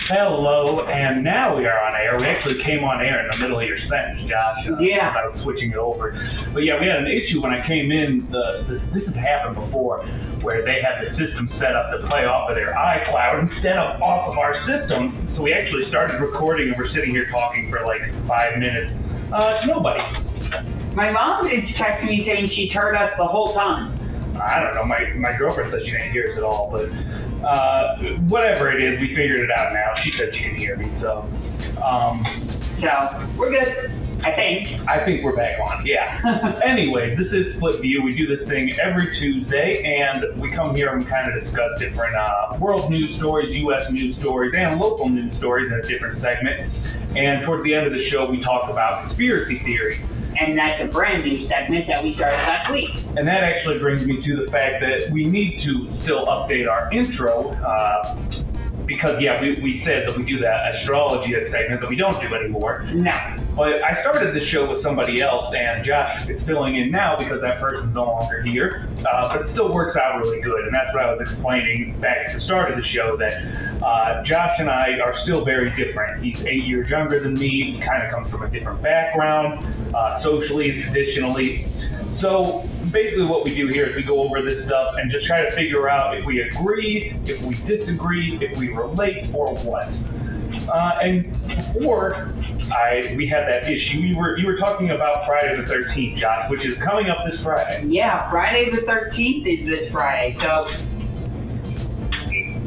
Hello, and now we are on air. We actually came on air in the middle of your sentence, Josh. Yeah. I was switching it over. But yeah, we had an issue when I came in. This has happened before, where they had the system set up to play off of their iCloud instead of off of our system. So we actually started recording, and we're sitting here talking for like 5 minutes. Nobody. My mom is texting me saying she's heard us the whole time. I don't know. My girlfriend said she didn't hear us at all, but whatever it is, we figured it out now. She said she can hear me, so we're good. I think we're back on, yeah. Anyway, this is SplitView. We do this thing every Tuesday, and we come here and we kind of discuss different world news stories, U.S. news stories, and local news stories in a different segment. And towards the end of the show, we talk about conspiracy theory. And that's a brand new segment that we started last week. And that actually brings me to the fact that we need to still update our intro, because, yeah, we said that we do that astrology segment that we don't do anymore. No. But I started the show with somebody else, and Josh is filling in now because that person's no longer here. But it still works out really good, and that's what I was explaining back at the start of the show, that Josh and I are still very different. He's 8 years younger than me. He kind of comes from a different background, socially and traditionally. So basically what we do here is we go over this stuff and just try to figure out if we agree, if we disagree, if we relate, or what. And before we had that issue, you were talking about Friday the 13th, Josh, which is coming up this Friday. Yeah, Friday the 13th is this Friday, so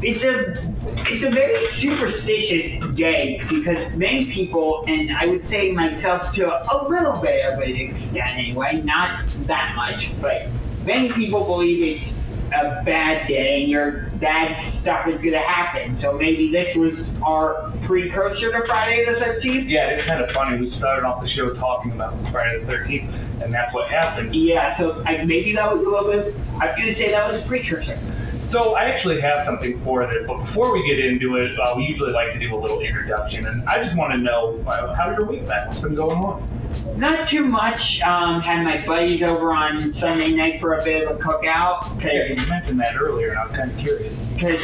it's a very superstitious day because many people, and I would say myself to a little bit of an extent anyway, not that much, but many people believe it's a bad day and your bad stuff is going to happen. So maybe this was our precursor to Friday the 13th? Yeah, it's kind of funny. We started off the show talking about Friday the 13th, and that's what happened. Yeah, so maybe that was a little bit, I was going to say that was a precursor. So I actually have something for this, but before we get into it, we usually like to do a little introduction, and I just want to know, how's your week been? What's been going on? Not too much. Had my buddies over on Sunday night for a bit of a cookout. Yeah, you mentioned that earlier, and I was kind of curious. Because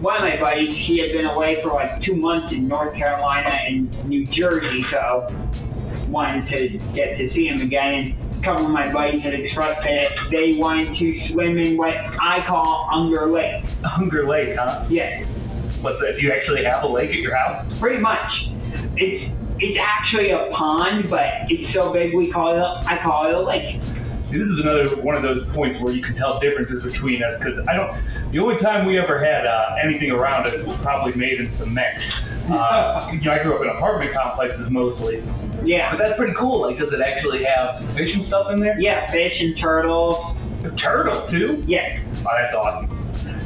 one of my buddies, he had been away for like 2 months in North Carolina and New Jersey, so wanted to get to see him again. And a couple of my buddies had expressed that they wanted to swim in what I call Unger Lake. Unger Lake, huh? Yeah. What's that? Do you actually have a lake at your house? Pretty much. It's actually a pond, but it's so big I call it a lake. This is another one of those points where you can tell differences between us, because the only time we ever had anything around us was probably made in cement. I grew up in apartment complexes mostly. Yeah. But that's pretty cool. Like, does it actually have fish and stuff in there? Yeah, fish and turtles. Turtles, too? Yeah. Oh, that's awesome.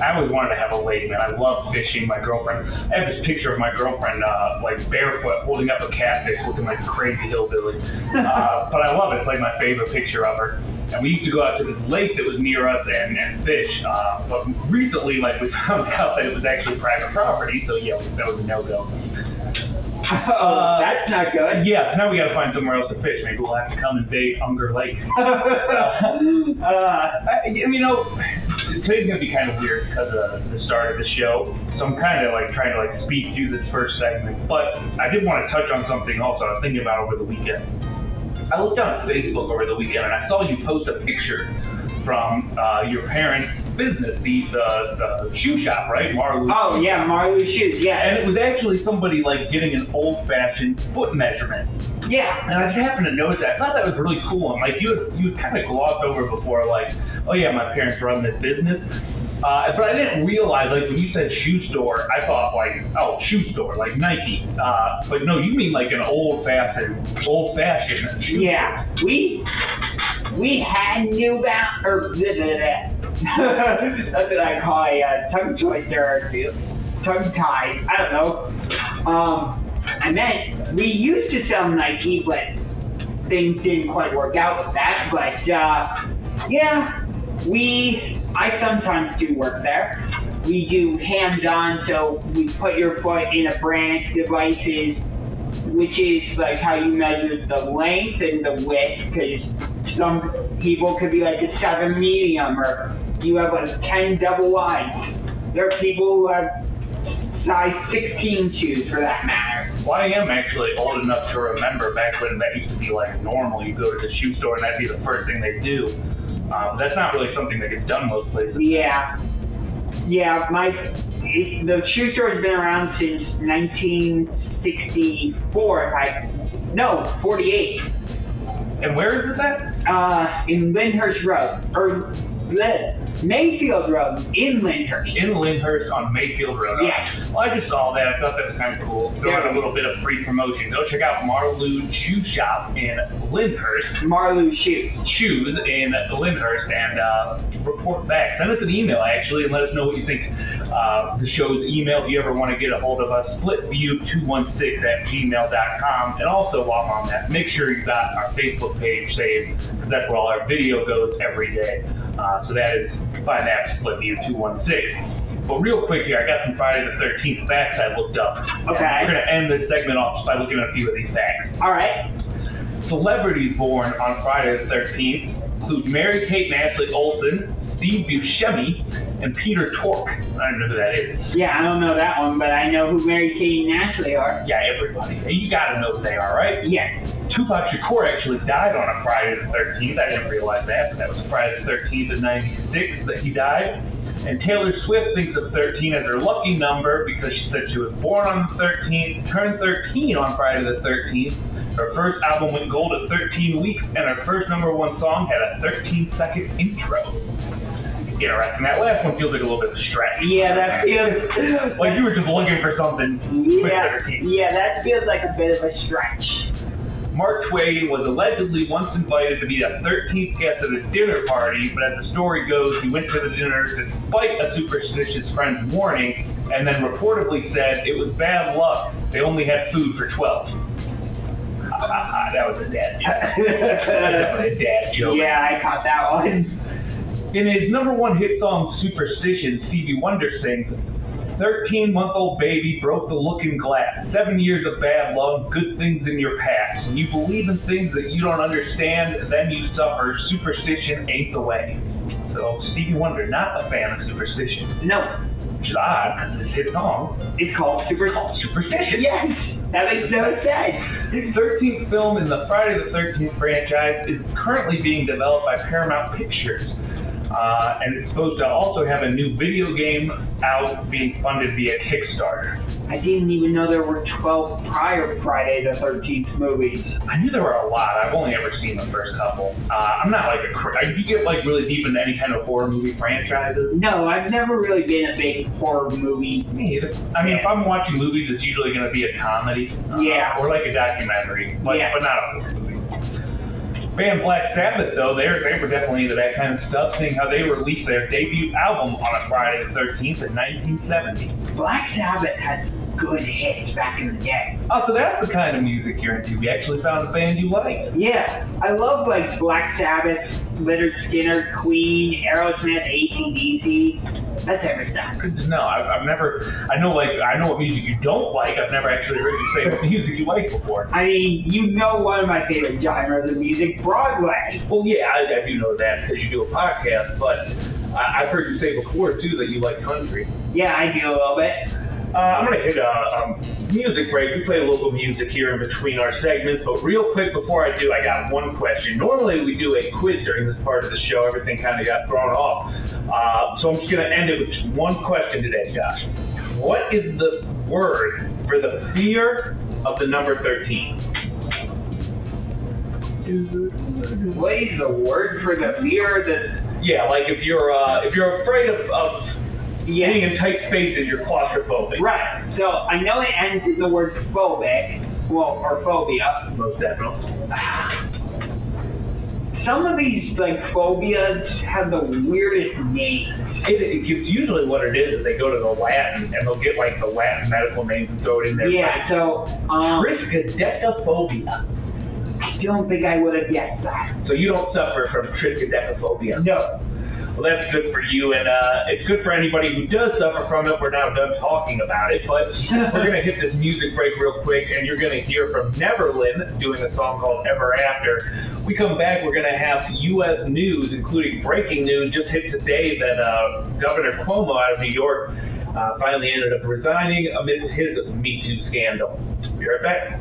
I always wanted to have a lake, man. I love fishing. My girlfriend, I have this picture of my girlfriend, like barefoot, holding up a catfish, looking like a crazy hillbilly. But I love it. It's like my favorite picture of her. And we used to go out to this lake that was near us and fish. But recently, like, we found out that it was actually private property. So yeah, that was a no-go. That's not good. Yeah, so now we got to find somewhere else to fish. Maybe we'll have to come and bait Unger Lake. Today's going to be kind of weird because of the start of the show. So I'm kind of like trying to like speed through this first segment. But I did want to touch on something also I was thinking about over the weekend. I looked on Facebook over the weekend and I saw you post a picture from your parents' business, the shoe shop, right? Marley's. Oh yeah, Marley's Shoes, yeah. And it was actually somebody like getting an old-fashioned foot measurement. Yeah. And I just happened to notice that. I thought that was really cool. And like you kind of glossed over before, like, oh yeah, my parents run this business. But I didn't realize, like, when you said shoe store, I thought, like, oh, shoe store, like Nike. But no, you mean like an old-fashioned shoe yeah. store. We had New Balance, or that's what I call a tongue twister, tongue-tied, I don't know. I meant, we used to sell Nike, but things didn't quite work out with that. But, yeah. I sometimes do work there. We do hands-on, so we put your foot in a branch devices, which is like how you measure the length and the width, because some people could be like a 7 medium, or you have a 10 double wide. There are people who have size 16 shoes for that matter. Well, I am actually old enough to remember back when that used to be like normal. You go to the shoe store and that'd be the first thing they do. That's not really something that gets done most places. Yeah. Yeah, the shoe store has been around since 1964. 48. And where is this at? In Lyndhurst Road, or Mayfield Road in Lyndhurst. In Lyndhurst on Mayfield Road. Yeah. Well, I just saw that. I thought that was kind of cool. Throwing a little bit of free promotion. Go check out Marlou Shoe Shop in Lyndhurst. Marlou Shoes. Shoes in Lyndhurst, and report back. Send us an email, actually, and let us know what you think. The show's email, if you ever want to get a hold of us, splitView216@gmail.com. And also, while I'm on that, make sure you got our Facebook page saved, because that's where all our video goes every day. So that is, find that SplitView216. But real quick here, I got some Friday the 13th facts I looked up. Okay. We're going to end this segment off by looking at a few of these facts. All right. Celebrities born on Friday the 13th include Mary-Kate and Ashley Olsen, Steve Buscemi, and Peter Tork. I don't know who that is. Yeah, I don't know that one, but I know who Mary-Kate and Ashley are. Yeah, everybody. You gotta know who they are, right? Yeah. Tupac Shakur actually died on a Friday the 13th. I didn't realize that, but that was Friday the 13th of '96 that he died. And Taylor Swift thinks of 13 as her lucky number because she said she was born on the 13th, turned 13 on Friday the 13th. Her first album went gold at 13 weeks, and her first #1 song had a 13-second intro. Interesting. That last one feels like a little bit of a stretch. Yeah, that feels... Like you were just looking for something with 13. Yeah, that feels like a bit of a stretch. Mark Twain was allegedly once invited to be the 13th guest at a dinner party, but as the story goes, he went to the dinner despite a superstitious friend's warning, and then reportedly said it was bad luck. They only had food for 12. That was a dad joke. That was a dad joke. Yeah, I caught that one. In his #1 hit song, Superstition, Stevie Wonder sings, 13-month-old baby broke the looking glass. 7 years of bad luck, good things in your past. When you believe in things that you don't understand, then you suffer. Superstition ain't the way. So, Stevie Wonder, not a fan of superstition. No. Which is odd, because his hit song is called Superstition. Yes, that makes no sense. His 13th film in the Friday the 13th franchise is currently being developed by Paramount Pictures. And it's supposed to also have a new video game out being funded via Kickstarter. I didn't even know there were 12 prior Friday the 13th movies. I knew there were a lot. I've only ever seen the first couple. I'm not like do you get like really deep into any kind of horror movie franchises? No, I've never really been a big horror movie. Me either. I mean, if I'm watching movies, it's usually going to be a comedy. Or like a documentary, but not a horror movie. Band Black Sabbath, though, they were definitely into that kind of stuff, seeing how they released their debut album on a Friday the 13th in 1970. Black Sabbath had good hits back in the day. Oh, so that's the kind of music you're into. You actually found a band you like. Yeah, I love like Black Sabbath, Leonard Skinner, Queen, Aerosmith, AC/DC. That's everything. Good to know. I know what music you don't like. I've never actually heard you say what music you like before. I mean, you know one of my favorite genres of music, Broadway. Well, yeah, I do know that because you do a podcast, but I've heard you say before, too, that you like country. Yeah, I do a little bit. I'm going to hit a music break. We play local music here in between our segments, but real quick before I do, I got one question. Normally we do a quiz during this part of the show. Everything kind of got thrown off. So I'm just going to end it with one question today, Josh. What is the word for the fear of the number 13? What is the word for the fear of the... Yeah, like if you're afraid of being in tight spaces, you're claustrophobic. Right. So I know it ends in the word phobic, or phobia. Most definitely. Some of these phobias have the weirdest names. It's usually what it is they go to the Latin and they'll get the Latin medical names and throw it in there. Yeah. So triskaidekaphobia. I don't think I would have guessed that. So you don't suffer from triskaidekaphobia? No. Well, that's good for you, and it's good for anybody who does suffer from it. We're now done talking about it, but we're going to hit this music break real quick, and you're going to hear from Neverland doing a song called Ever After. We come back, we're going to have U.S. news, including breaking news just hit today that Governor Cuomo out of New York finally ended up resigning amidst his Me Too scandal. Be right back.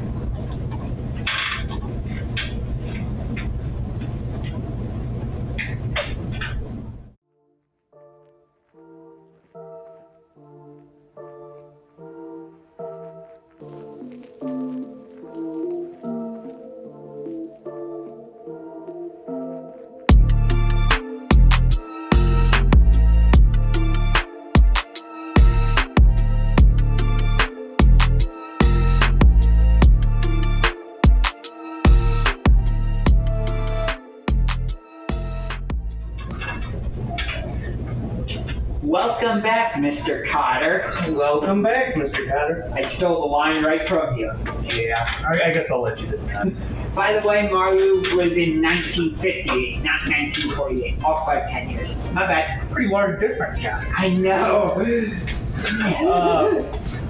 Welcome back, Mr. Cotter. Welcome back, Mr. Cotter. I stole the line right from you. Yeah, I guess I'll let you this time. By the way, Maru was in 1958, not 1948. Off by 10 years. My bad. Pretty large difference, yeah. I know.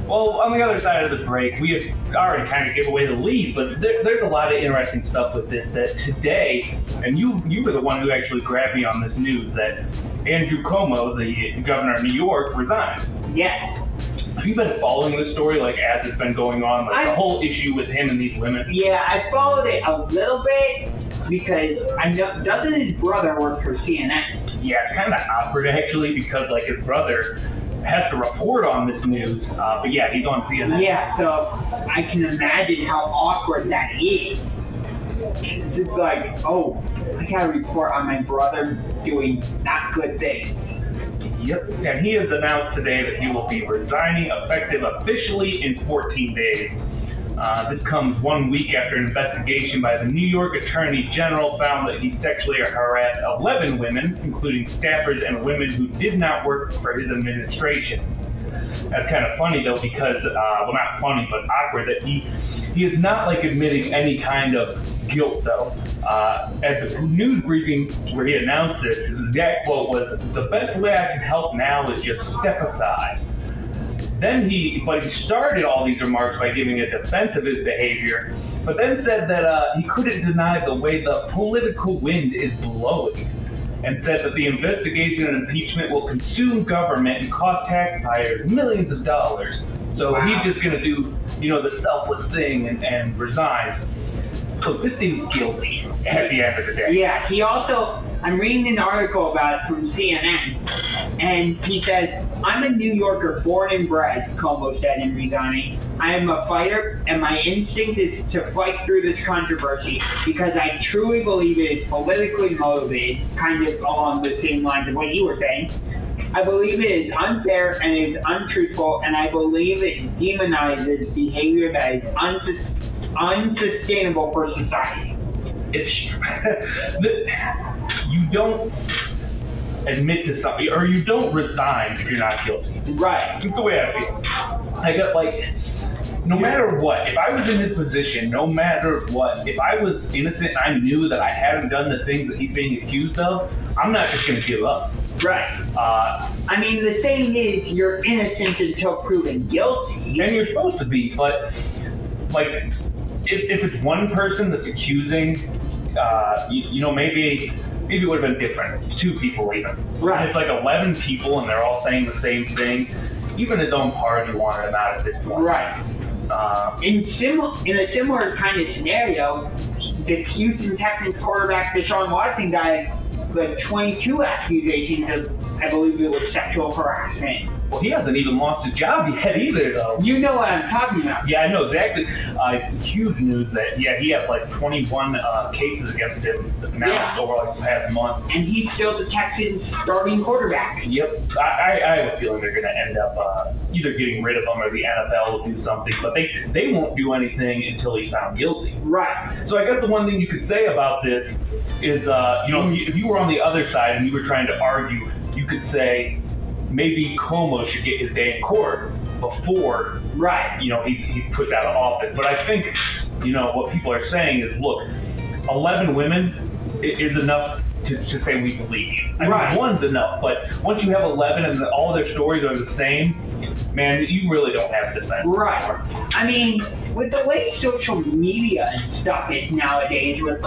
Well, on the other side of the break, we have already kind of gave away the lead, but there's a lot of interesting stuff with this that today, and you were the one who actually grabbed me on this news, that Andrew Cuomo, the governor of New York, resigned. Yes. Have you been following this story, like, as it's been going on, like the whole issue with him and these women? Yeah, I followed it a little bit because I know, doesn't his brother work for CNN? Yeah, it's kind of awkward, actually, because, like, his brother has to report on this news, but yeah, he's on CNN. Yeah, so I can imagine how awkward that is. It's just like, oh, I gotta report on my brother doing not good things. Yep, and he has announced today that he will be resigning effective officially in 14 days. This comes 1 week after an investigation by the New York Attorney General found that he sexually harassed 11 women, including staffers and women who did not work for his administration. That's kind of funny though, because, well, not funny, but awkward that he is not like admitting any kind of guilt though. At the news briefing where he announced this, his exact quote was, "The best way I can help now is just step aside." Then he started all these remarks by giving a defense of his behavior, but then said that he couldn't deny the way the political wind is blowing, and said that the investigation and impeachment will consume government and cost taxpayers millions of dollars. So he's just going to do, the selfless thing and resign. So this thing's guilty at the end of the day. Yeah, he also, I'm reading an article about it from CNN, and he says, "I'm a New Yorker born and bred," Cuomo said in resigning. "I am a fighter, and my instinct is to fight through this controversy because I truly believe it is politically motivated," kind of along the same lines of what you were saying. "I believe it is unfair and it is untruthful, and I believe it demonizes behavior that is unsustainable for society." You don't admit to something, or you don't resign if you're not guilty. Right. That's the way I feel. I got no matter what, if I was in his position, no matter what, if I was innocent and I knew that I hadn't done the things that he's being accused of, I'm not just going to give up. Right. I mean, the saying is, you're innocent until proven guilty. And you're supposed to be, but, if it's one person that's accusing, maybe it would have been different. 2 people even. Right. It's 11 people and they're all saying the same thing. Even his own party wanted him out at this point. Right. In a similar kind of scenario, the Houston Texans quarterback Deshaun Watson got 22 accusations of, I believe it was sexual harassment. Well, he hasn't even lost his job yet either, though. You know what I'm talking about. Yeah, I know exactly. Huge news that, he has 21 cases against him now over the past month. And he's still the Texans' starting quarterback. Yep. I have a feeling they're going to end up either getting rid of him or the NFL will do something, but they won't do anything until he's found guilty. Right. So I guess the one thing you could say about this is, if you were on the other side and you were trying to argue, you could say, maybe Cuomo should get his day in court before, he's put out of office. But I think, what people are saying is, look, 11 women is enough to say we believe you. I mean, one's enough, but once you have 11 and all their stories are the same, man, you really don't have defense. Right. I mean, with the way social media and stuff is nowadays, with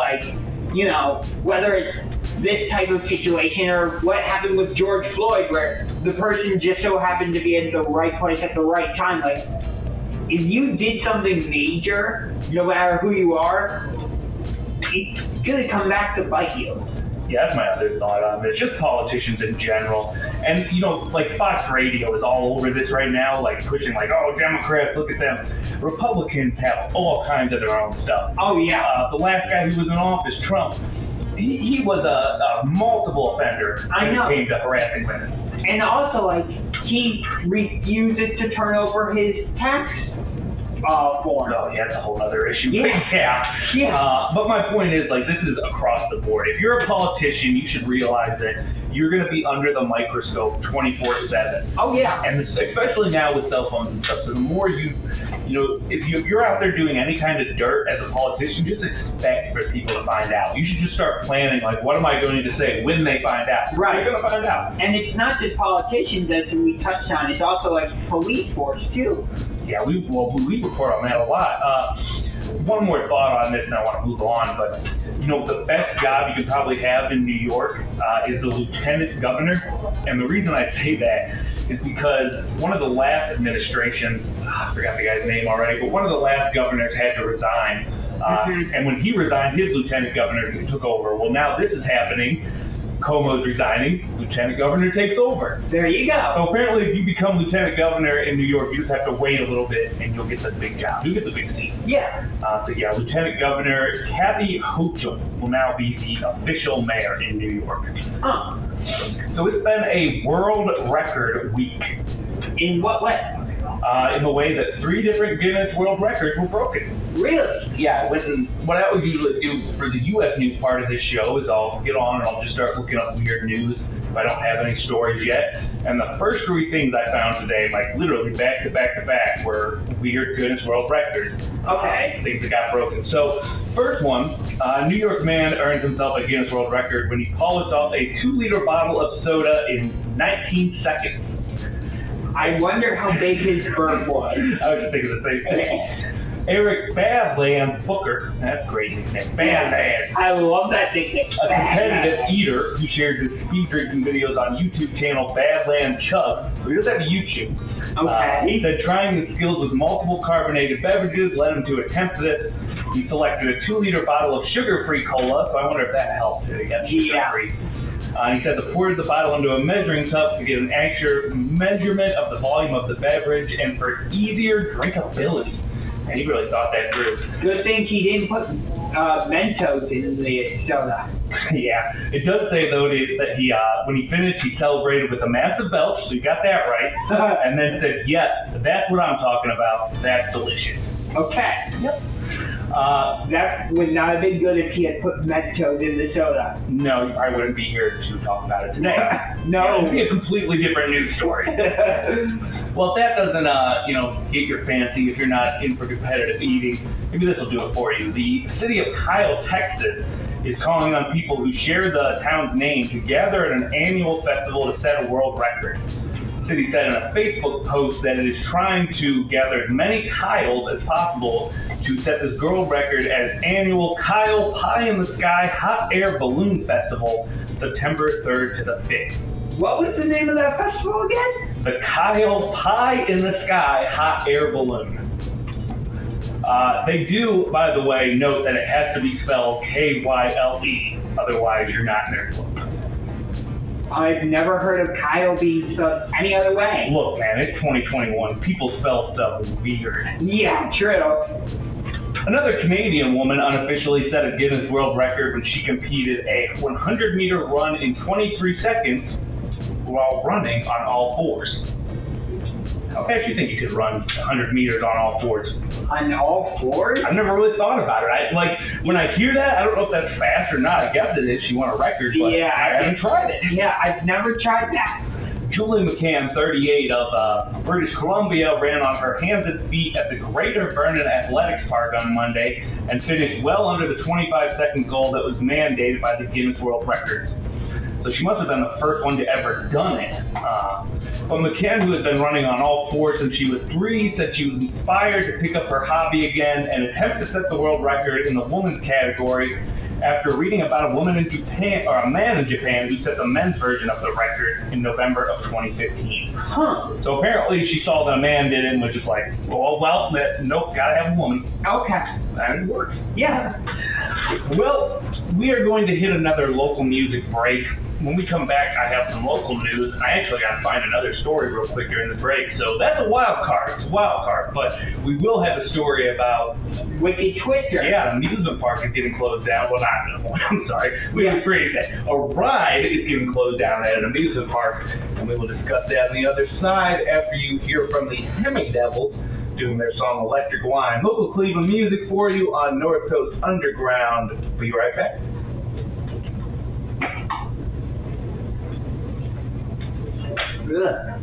whether it's this type of situation, or what happened with George Floyd, where the person just so happened to be at the right place at the right time. Like, if you did something major, no matter who you are, it's gonna come back to bite you. Yeah, that's my other thought on this. Just politicians in general. And, like Fox Radio is all over this right now, like pushing like, oh, Democrats, look at them. Republicans have all kinds of their own stuff. Oh, yeah. The last guy who was in office, Trump, he was a multiple offender when it came to harassing women. And also, like, he refuses to turn over his tax form. Oh, yeah, that's a whole other issue. Yeah. But my point is, like, this is across the board. If you're a politician, you should realize that you're going to be under the microscope 24/7. Oh, yeah. And especially now with cell phones and stuff, so the more if you're out there doing any kind of dirt as a politician, just expect for people to find out. You should just start planning, like, what am I going to say when they find out? Right. They're going to find out. And it's not just politicians, as we touched on, it's also, like, police force, too. Yeah, we report on that a lot. One more thought on this, and I want to move on, but the best job you could probably have in New York is the lieutenant governor. And the reason I say that is because one of the last administrations, I forgot the guy's name already, but one of the last governors had to resign. And when he resigned, his lieutenant governor took over. Well, now this is happening. Cuomo's resigning, lieutenant governor takes over. There you go. So apparently if you become lieutenant governor in New York, you just have to wait a little bit and you'll get the big job. You'll get the big seat. Yeah. Lieutenant Governor Kathy Hochul will now be the official mayor in New York. Huh. So it's been a world record week. In what way? In the way that 3 different Guinness World Records were broken. Really? Yeah, what I would usually do for the U.S. news part of this show is I'll get on and I'll just start looking up weird news if I don't have any stories yet. And the first 3 things I found today, like literally back to back to back, were weird Guinness World Records. Okay. Things that got broken. So, first one, a New York man earned himself a Guinness World Record when he polished off a 2-liter bottle of soda in 19 seconds. I wonder how big his bird was. I was just thinking the same thing. Eric Badland Booker, that's a great nickname, Badland. I love that nickname. A competitive eater who shares his speed drinking videos on YouTube channel Badland Chug. So he does have a YouTube. Okay. He said trying his skills with multiple carbonated beverages led him to attempt this. He selected a 2-liter bottle of sugar-free cola, so I wonder if that helped. Did he get sugar-free? He said to pour the bottle into a measuring cup to get an accurate measurement of the volume of the beverage and for easier drinkability. And he really thought that through. Good thing he didn't put Mentos in the soda. Yeah, it does say though that he, when he finished, he celebrated with a massive belch, so you got that right. And then said, yes, that's what I'm talking about. That's delicious. Okay. Yep. That would not have been good if he had put Mentos in the soda. No, I wouldn't be here to talk about it today. No. It would be a completely different news story. Well, if that doesn't, get your fancy, if you're not in for competitive eating, maybe this will do it for you. The city of Kyle, Texas, is calling on people who share the town's name to gather at an annual festival to set a world record. The city said in a Facebook post that it is trying to gather as many Kyles as possible to set this world record as annual Kyle Pie in the Sky Hot Air Balloon Festival, September 3rd to the 5th. What was the name of that festival again? The Kyle Pie in the Sky Hot Air Balloon. They do, by the way, note that it has to be spelled Kyle, otherwise you're not in their club. I've never heard of Kyle being spelled any other way. Look, man, it's 2021. People spell stuff weird. Yeah, true. Another Canadian woman unofficially set a Guinness World Record when she competed a 100-meter run in 23 seconds while running on all fours. How fast do you think you could run 100 meters on all fours? On all fours? I've never really thought about it. When I hear that, I don't know if that's fast or not. I guess it is. She won a record, but yeah, I haven't tried it. Yeah, I've never tried that. Julie McCann, 38, of British Columbia, ran on her hands and feet at the Greater Vernon Athletics Park on Monday and finished well under the 25-second goal that was mandated by the Guinness World Records. So she must have been the first one to ever done it. But McCann, who has been running on all fours since she was 3, said she was inspired to pick up her hobby again and attempt to set the world record in the women's category. after reading about a woman in Japan, or a man in Japan, who set the men's version of the record in November of 2015. So apparently she saw that a man did it and was just like, well, nope, gotta have a woman. Okay. And it works. Yeah. Well, we are going to hit another local music break. When we come back, I have some local news. I actually got to find another story real quick during the break, so that's a wild card. It's a wild card, but we will have a story about Wicked Twister. Yeah, the amusement park is getting closed down. Well, I'm sorry. We can phrase that. A ride is getting closed down at an amusement park, and we will discuss that on the other side after you hear from the Hemi Devils doing their song Electric Wine. Local Cleveland music for you on North Coast Underground. We'll be right back. Ugh.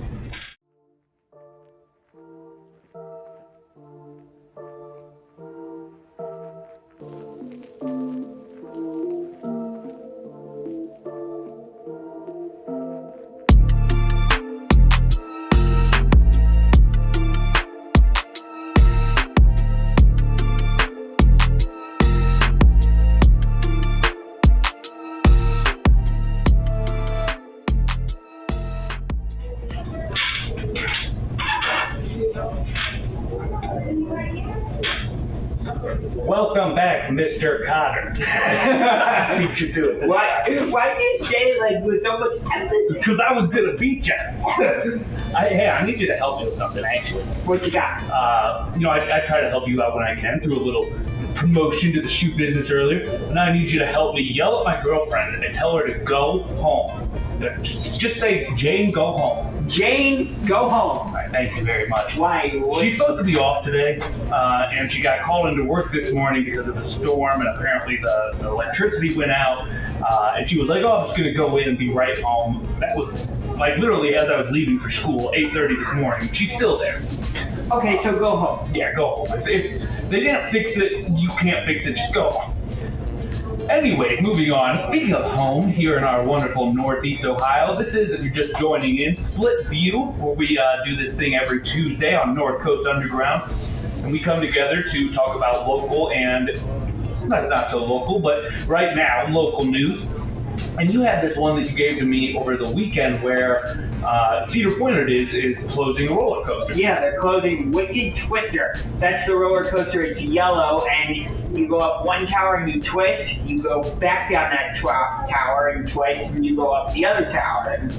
Welcome back, Mr. Cotter. I beat you to it. Why did you say it like with so much emphasis? Because I was gonna beat you. Hey, I need you to help me with something, actually. What you got? I try to help you out when I can through a little promotion to the shoe business earlier, and I need you to help me yell at my girlfriend and tell her to go home. Just say, Jane, go home. Jane, go home. All right, thank you very much. Why? She's supposed to be off today, and she got called into work this morning because of the storm, and apparently the electricity went out, and she was like, I'm just going to go in and be right home. That was, like, literally as I was leaving for school, 8:30 this morning. She's still there. Okay, so go home. Yeah, go home. If they didn't fix it, you can't fix it, just go home. Anyway, moving on. Speaking of home, here in our wonderful Northeast Ohio, this is, if you're just joining in, SplitView, where we do this thing every Tuesday on North Coast Underground. And we come together to talk about local and, not so local, but right now, local news. And you had this one that you gave to me over the weekend where Cedar Point is closing a roller coaster. Yeah, they're closing Wicked Twister. That's the roller coaster. It's yellow, and you go up one tower and you twist. You go back down that tower and twist, and you go up the other tower. And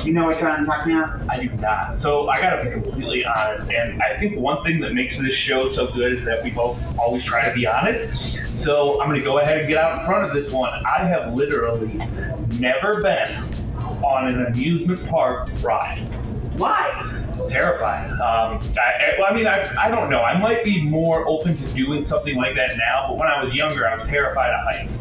you know which one I'm talking about? I do not. So I gotta be completely honest, and I think one thing that makes this show so good is that we both always try to be honest. So I'm gonna go ahead and get out in front of this one. I have literally never been on an amusement park ride. Why? Terrified. I don't know. I might be more open to doing something like that now, but when I was younger, I was terrified of heights.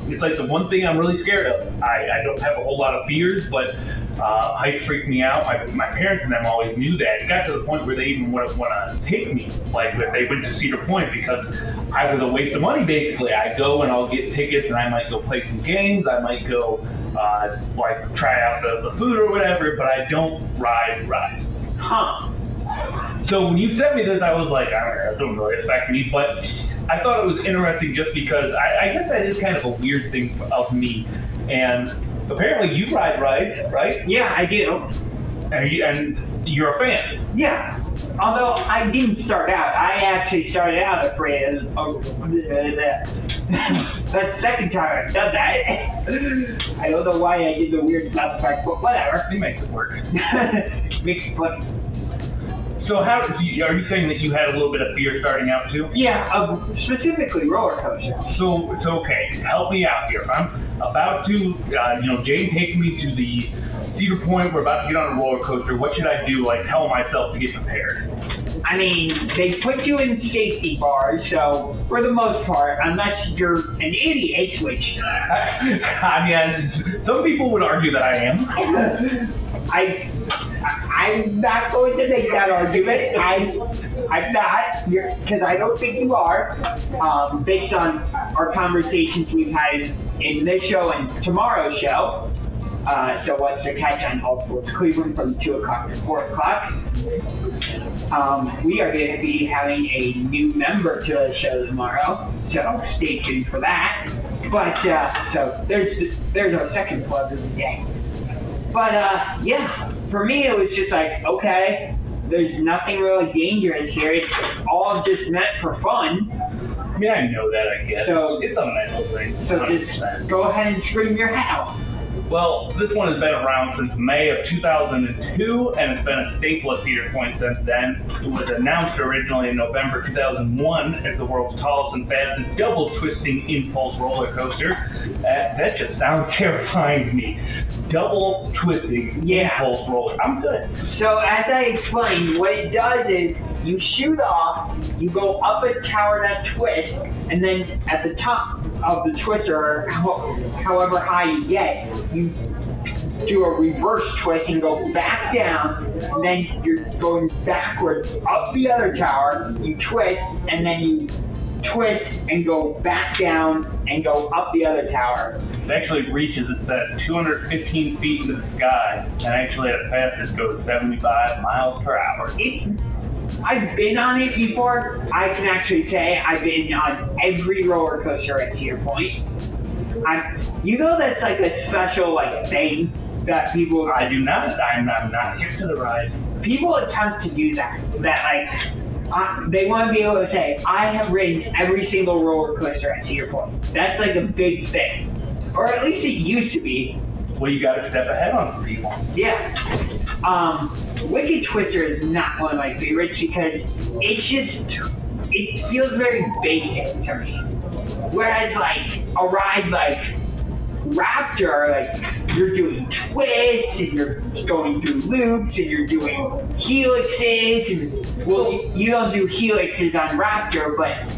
It's like the one thing I'm really scared of. I don't have a whole lot of fears, but heights freak me out. My parents and them always knew that. It got to the point where they even want to take me, like if they went to Cedar Point, because I was a waste of money basically. I go and I'll get tickets and I might go play some games. I might go try out the food or whatever, but I don't ride rides. So when you sent me this, I was like, I don't really affect me, but I thought it was interesting just because I guess that is kind of a weird thing of me. And apparently you ride rides, right? Yeah, I do. And you're a fan. Yeah. Although I didn't start out. I actually started out afraid of the second time I've done that. I don't know why I did the weird sound effect, but whatever. It makes it work. Makes it funny. So are you saying that you had a little bit of fear starting out too? Yeah, specifically roller coasters. So okay, help me out here. I'm about to, Jane takes me to the Cedar Point. We're about to get on a roller coaster. What should I do? Like tell myself to get prepared. I mean, they put you in safety bars, so for the most part, unless you're an idiot, which some people would argue that I am. I'm not going to make that argument. I'm not, because I don't think you are. Based on our conversations we've had in this show and tomorrow's show, So what's the catch on All Sports Cleveland from 2 o'clock to 4 o'clock? We are going to be having a new member to the show tomorrow, so stay tuned for that. But, so there's our second plug of the day. But, yeah, for me it was just like, okay, there's nothing really dangerous here. It's all just meant for fun. I mean, I know that, I guess. So, it's a mental thing. So 100%. Just go ahead and scream your hat out. Well, this one has been around since May of 2002, and it's been a staple at Cedar Point since then. It was announced originally in November 2001 as the world's tallest and fastest double-twisting impulse roller coaster. That just sounds terrifying to me. Double-twisting impulse roller. I'm good. So as I explained, what it does is you shoot off, you go up a tower that twists, and then at the top of the twister, however high you get, you do a reverse twist and go back down, and then you're going backwards up the other tower, you twist, and then you twist and go back down and go up the other tower. It actually reaches, it's at 215 feet into the sky, and actually at a fastest goes 75 miles per hour. I've been on it before. I can actually say I've been on every roller coaster at Cedar Point. You know that's like a special thing that people. I do not. I'm not hip to the ride. People attempt to do that. They want to be able to say, I have ridden every single roller coaster at Cedar Point. That's like a big thing, or at least it used to be. Well, you got to step ahead on people. Yeah. Wicked Twister is not one of my favorites because it feels very basic to me. Whereas a ride like Raptor, you're doing twists and you're going through loops and you're doing helixes and, well, you don't do helixes on Raptor, but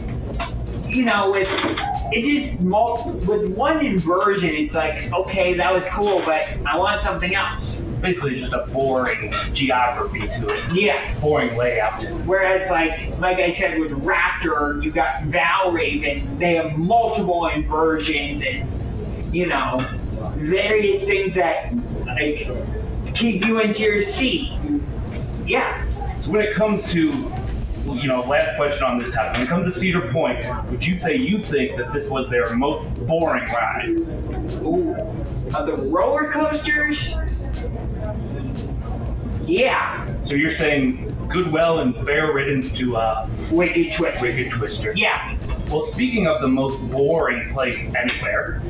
with one inversion, it's like, okay, that was cool, but I want something else. Basically just a boring geography to it. Yeah. Boring layout. Whereas like I said with Raptor, you got Valraven, they have multiple inversions and, various things that keep you into your seat. Yeah. So when it comes to, last question on this topic, when it comes to Cedar Point, would you say you think that this was their most boring ride? Ooh. Of the roller coasters? Yeah. So you're saying good, well, and fair riddance to Wicked Twister. Wicked Twister. Yeah. Well, speaking of the most boring place anywhere,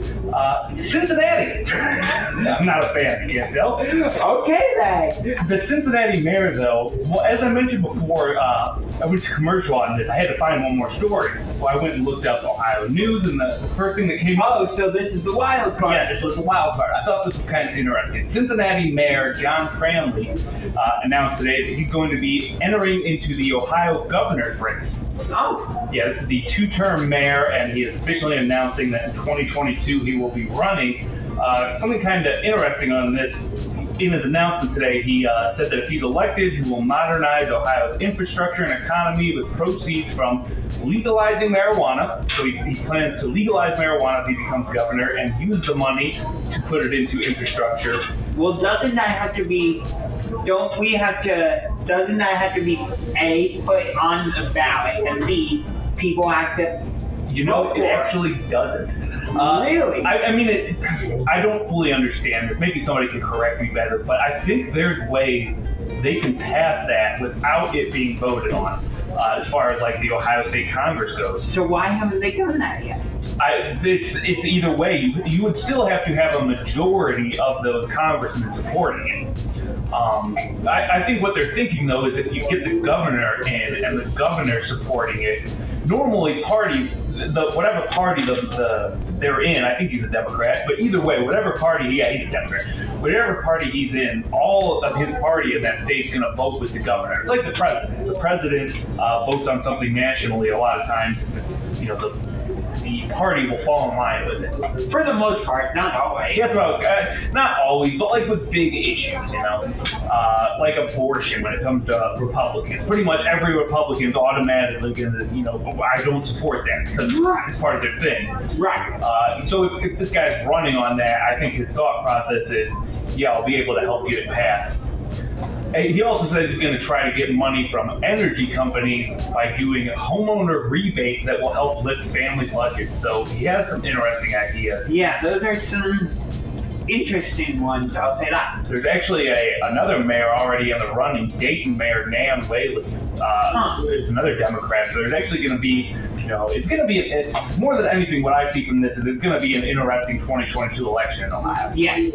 Cincinnati. I'm not a fan, you can't tell. Okay, then. The Cincinnati mayor, though, well, as I mentioned before, I went to commercial on this. I had to find one more story. So I went and looked up Ohio News, and the first thing that came up. Oh, so this is the wild card. Yeah, this was the wild card. I thought this was kind of interesting. Cincinnati Mayor John Cramley announced today that he's going to be entering into the Ohio governor's race. Oh. Yeah, this is the two-term mayor, and he is officially announcing that in 2022 he will be running. Something kind of interesting on this. In his announcement today, he said that if he's elected, he will modernize Ohio's infrastructure and economy with proceeds from legalizing marijuana. So he plans to legalize marijuana if he becomes governor and use the money to put it into infrastructure. Well, doesn't that have to be A, put on the ballot, and B, people have to it actually doesn't. Really? I mean, I don't fully understand this. Maybe somebody can correct me better, but I think there's ways they can pass that without it being voted on, as far as the Ohio State Congress goes. So why haven't they done that yet? It's either way. You would still have to have a majority of those congressmen supporting it. I think what they're thinking, though, is if you get the governor in and the governor supporting it, normally parties, whatever party they're in, I think he's a Democrat, but either way, whatever party, he's a Democrat. Whatever party he's in, all of his party in that state's going to vote with the governor. It's like the president. The president votes on something nationally a lot of times. The party will fall in line with it. For the most part, not always. That's what not always, but with big issues, like abortion when it comes to Republicans. Pretty much every Republican's automatically going to, I don't support that because it's part of their thing. Right. So if this guy's running on that, I think his thought process is, yeah, I'll be able to help get it passed. And he also says he's going to try to get money from energy companies by doing homeowner rebates that will help lift family budgets. So he has some interesting ideas. Yeah, those are some interesting ones, I'll say that. There's actually another mayor already in the running, Dayton Mayor Nan Whaley. There's another Democrat. So there's actually going to be, it's going to be, more than anything, what I see from this is it's going to be an interesting 2022 election in Ohio. Yeah.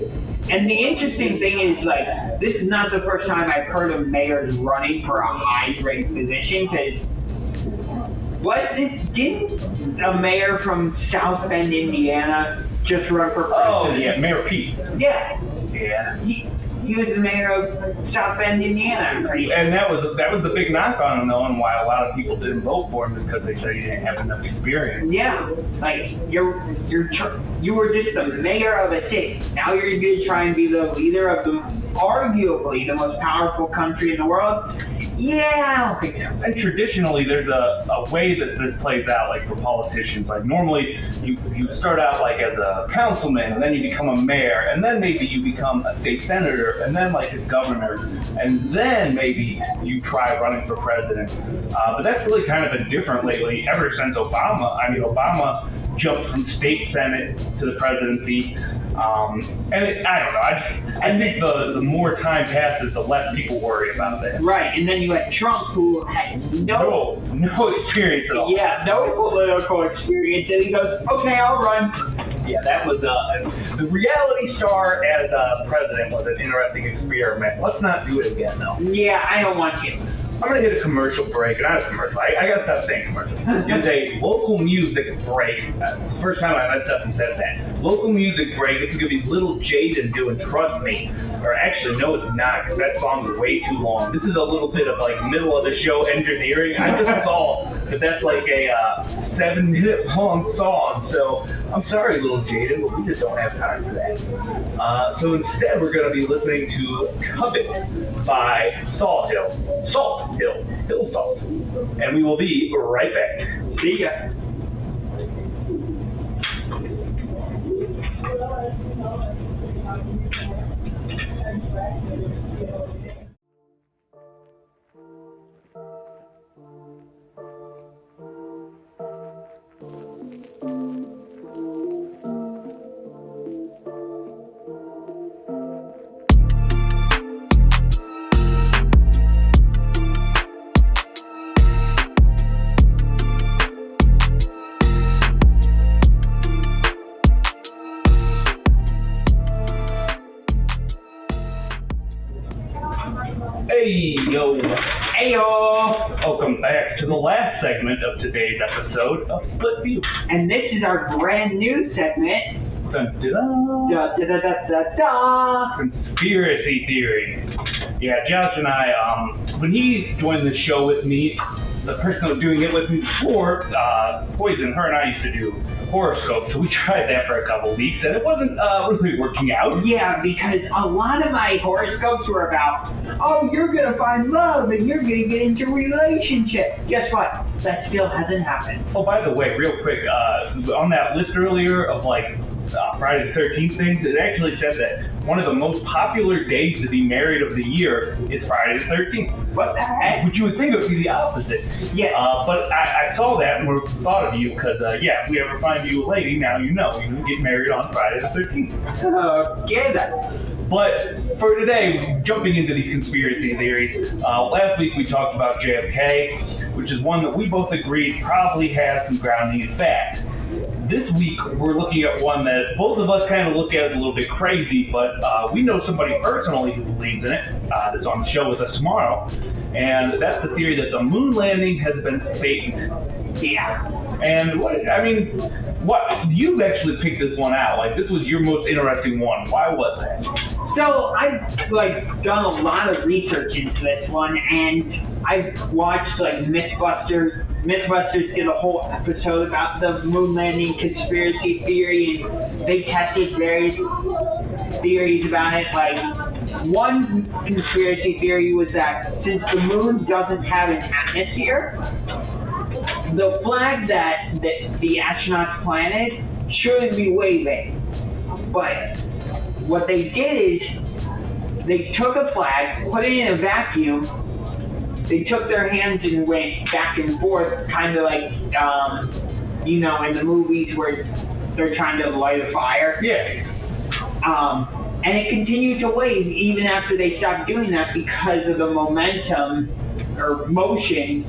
And the interesting thing is, like, this is not the first time I've heard of mayors running for a high-ranked position, because didn't a mayor from South Bend, Indiana, just run for president? Oh, yeah, Mayor Pete. Yeah. Yeah. He was the mayor of South Bend, Indiana, I'm pretty sure. And that was the big knock on him, though, and why a lot of people didn't vote for him is because they said he didn't have enough experience. Yeah, like you were just the mayor of a city. Now you're going to try and be the leader of arguably the most powerful country in the world. Yeah, I don't think so. And traditionally, there's a way that this plays out, like for politicians. Like normally, you start out like as a councilman, and then you become a mayor, and then maybe you become a state senator, and then like a governor, and then maybe you try running for president. But that's really kind of been different lately, ever since Obama. I mean, Obama jumped from state senate to the presidency. And I don't know. I think the more time passes, the less people worry about that. Right, and then you had Trump, who had no experience at all. Yeah, no political experience, and he goes, "Okay, I'll run." Yeah, that was the reality star as president was an interesting experiment. Let's not do it again, though. Yeah, I don't want to. I'm going to hit a commercial break. Not a commercial. I got to stop saying commercial. It's a local music break. First time I messed up and said that. Local music break. It's going to be Little Jaden doing Trust Me. Or actually, no, it's not, because that song is way too long. This is a little bit of like middle of the show engineering. I just saw that that's like a 7-minute long song. So I'm sorry, Little Jaden, but we just don't have time for that. So instead, we're going to be listening to Covet by Salt Hill. Hill Salt. And we will be right back. See ya. Heyo! Welcome back to the last segment of today's episode of SplitView. And this is our brand new segment. Dun, da, da. Conspiracy theory. Yeah, Josh and I, when he joined the show with me, the person that was doing it with me before, Poison, her and I used to do horoscopes, so we tried that for a couple weeks, and it wasn't really working out. Yeah, because a lot of my horoscopes were about, oh, you're going to find love, and you're going to get into a relationship. Guess what? That still hasn't happened. Oh, by the way, real quick, on that list earlier of, like, Friday the 13th things, it actually said that one of the most popular days to be married of the year is Friday the 13th. What the heck? Which you would think it would be the opposite. Yeah. But I saw that and thought of you because, if we ever find you a lady, now you know. You can get married on Friday the 13th. Get that. But for today, jumping into these conspiracy theories, last week we talked about JFK, which is one that we both agreed probably has some grounding in fact. This week, we're looking at one that both of us kind of look at as a little bit crazy, but we know somebody personally who believes in it that's on the show with us tomorrow, and that's the theory that the moon landing has been faked. Yeah. And you actually picked this one out. Like, this was your most interesting one. Why was that? So I've done a lot of research into this one, and I've watched Mythbusters. Mythbusters did a whole episode about the moon landing conspiracy theory, and they tested various theories about it. Like, one conspiracy theory was that since the moon doesn't have an atmosphere, the flag that the astronauts planted shouldn't be waving. But what they did is they took a flag, put it in a vacuum, they took their hands and went back and forth, kind of like, you know, in the movies where they're trying to light a fire. Yeah. And it continued to wave even after they stopped doing that because of the momentum or motion,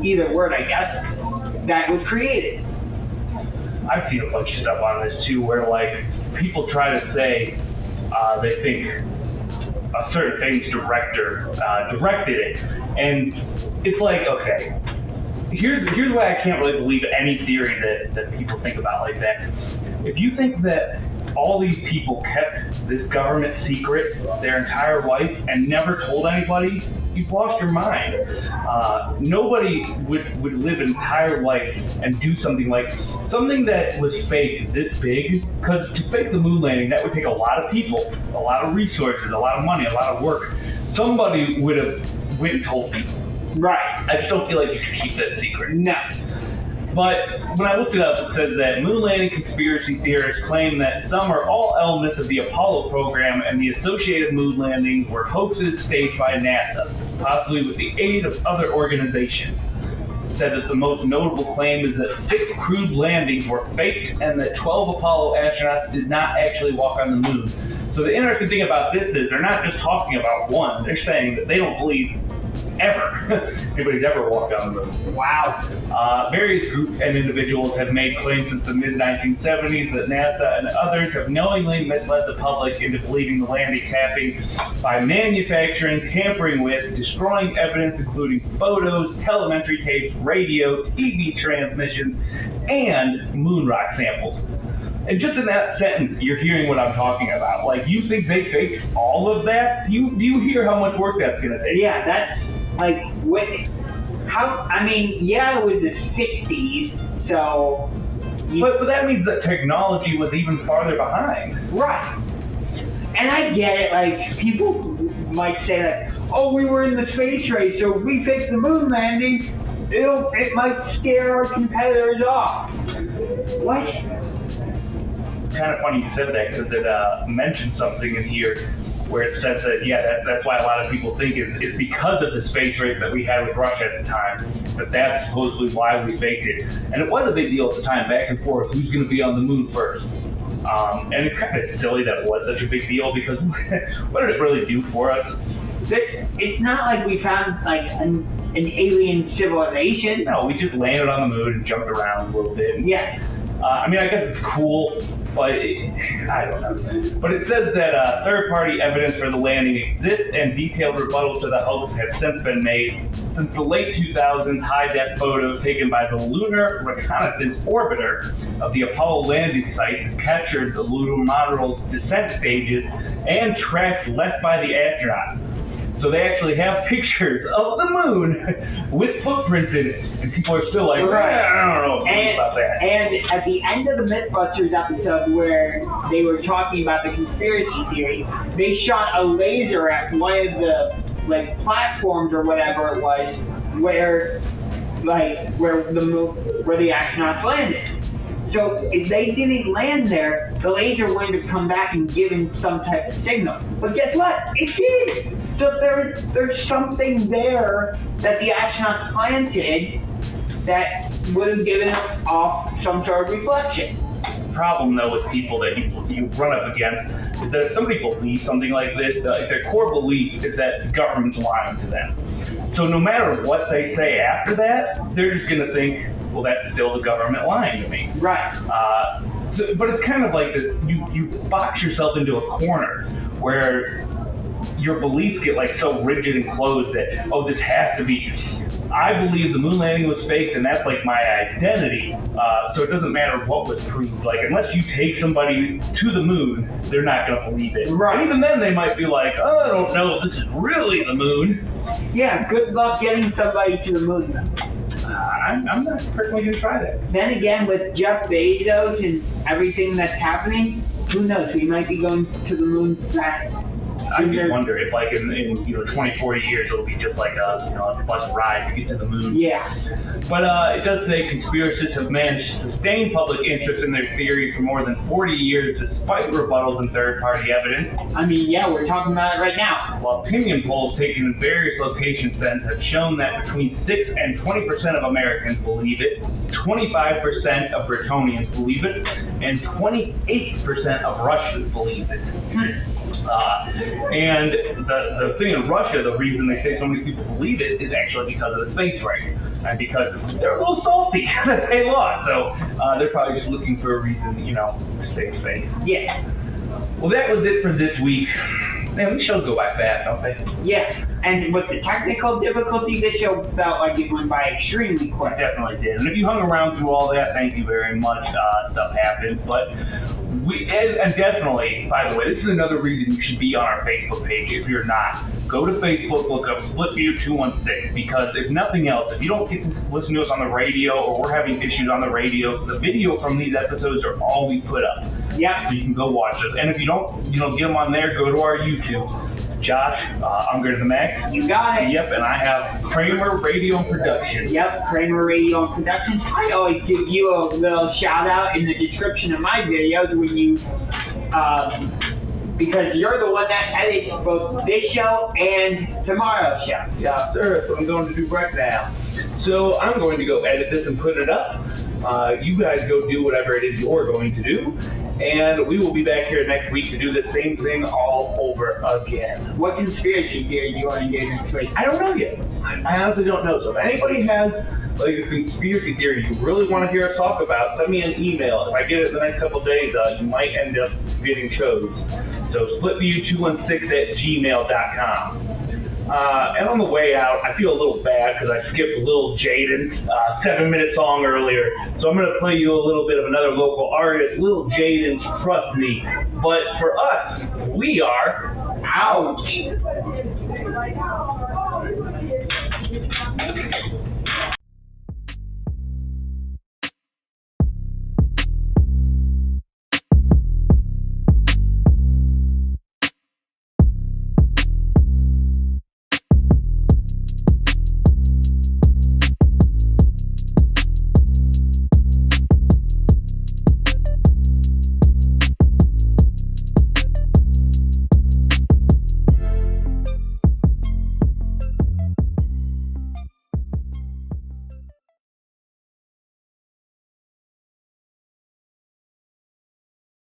either word I guess, that was created. I've seen a bunch of stuff on this too, where like people try to say they think a certain thing's directed it, and it's like, okay, here's why I can't really believe any theory that people think about like that. If you think that all these people kept this government secret their entire life and never told anybody, you've lost your mind. Nobody would live an entire life and do something that was fake this big, because to fake the moon landing, that would take a lot of people, a lot of resources, a lot of money, a lot of work. Somebody would have went and told people. Right. I just don't feel like you should keep that secret. No. But when I looked it up, it says that moon landing conspiracy theorists claim that some or all elements of the Apollo program and the associated moon landings were hoaxes staged by NASA, possibly with the aid of other organizations. It said that the most notable claim is that 6 crewed landings were faked and that 12 Apollo astronauts did not actually walk on the moon. So the interesting thing about this is they're not just talking about one, they're saying that they don't believe anybody's ever walked on the moon. Wow. Various groups and individuals have made claims since the mid-1970s that NASA and others have knowingly misled the public into believing the landing happened by manufacturing, tampering with, destroying evidence including photos, telemetry tapes, radio, TV transmissions, and moon rock samples. And just in that sentence, you're hearing what I'm talking about. Like, you think they faked all of that? Do you hear how much work that's going to take? Yeah, that's like, yeah, it was the 60s, so... But that means that technology was even farther behind. Right. And I get it, like, people might say that, oh, we were in the space race, so if we faked the moon landing, it might scare our competitors off. What? Kind of funny you said that, because it mentioned something in here where it says that, yeah, that's why a lot of people think it's because of the space race that we had with Russia at the time, that's supposedly why we faked it. And it was a big deal at the time, back and forth, who's going to be on the moon first. And it's kind of silly that it was such a big deal, because what did it really do for us? It's not like we found like an alien civilization. No, we just landed on the moon and jumped around a little bit. Yeah. I mean, I guess it's cool, but I don't know. But it says that third-party evidence for the landing exists, and detailed rebuttals to the hoax have since been made. Since the late 2000s, high-def photos taken by the Lunar Reconnaissance Orbiter of the Apollo landing site have captured the lunar module's descent stages and tracks left by the astronauts. So they actually have pictures of the moon with footprints in it, and people are still like, I don't know about that. And at the end of the Mythbusters episode where they were talking about the conspiracy theory, they shot a laser at one of the platforms or whatever it was where the astronauts landed. So if they didn't land there, the laser wouldn't have come back and given some type of signal. But guess what? It did! So there's something there that the astronauts planted that would have given off some sort of reflection. The problem, though, with people that you run up against is that if somebody believes something like this, their core belief is that the government's lying to them. So no matter what they say after that, they're just going to think, well, that's still the government lying to me. Right. But it's kind of like this, you box yourself into a corner where your beliefs get like so rigid and closed that, oh, this has to be, I believe the moon landing was fake and that's like my identity. So it doesn't matter what was proved. Like, unless you take somebody to the moon, they're not going to believe it. Right. And even then they might be like, oh, I don't know if this is really the moon. Yeah, good luck getting somebody to the moon though. I'm not personally going to try that. Then again, with Jeff Bezos and everything that's happening, who knows? We might be going to the moon I just wonder if, like, in 20, 40 years, it'll be just like a bus ride to get to the moon. Yeah. But it does say conspiracists have managed to sustain public interest in their theory for more than 40 years despite rebuttals and third-party evidence. I mean, yeah, we're talking about it right now. While opinion polls taken in various locations since have shown that between 6 and 20% of Americans believe it, 25% of Bretonians believe it, and 28% of Russians believe it. And the thing in Russia, the reason they say so many people believe it is actually because of the space race. And because they're a little salty that they lost. So they're probably just looking for a reason, to stay safe. Yeah. Well, that was it for this week. Man, these shows go by fast, don't they? Yeah. And with the technical difficulty, this show felt like it went by extremely quick. It definitely did. And if you hung around through all that, thank you very much. Stuff happens. But and definitely, by the way, this is another reason you should be on our Facebook page if you're not. Go to Facebook, look up SplitView 216, because if nothing else, if you don't get to listen to us on the radio or we're having issues on the radio, the video from these episodes are all we put up. Yeah. So you can go watch us. And if you don't, get them on there, go to our YouTube. Josh, I'm Good to the Max. You got it. Yep, and I have Kramer Radio and Production. Yep, Kramer Radio and Productions. I always give you a little shout out in the description of my videos when you, because you're the one that edits both this show and tomorrow's show. Yeah, sir, that's what I'm going to do right now. So I'm going to go edit this and put it up. You guys go do whatever it is you're going to do. And we will be back here next week to do the same thing all over again. What conspiracy theory do you want to do next week? I don't know yet. I honestly don't know. So if anybody has like a conspiracy theory you really want to hear us talk about, send me an email. If I get it in the next couple of days, you might end up getting shows. So splitView216@gmail.com. And on the way out, I feel a little bad because I skipped Lil Jaden's 7-minute song earlier. So I'm going to play you a little bit of another local artist, Lil Jaden's Trust Me. But for us, we are out.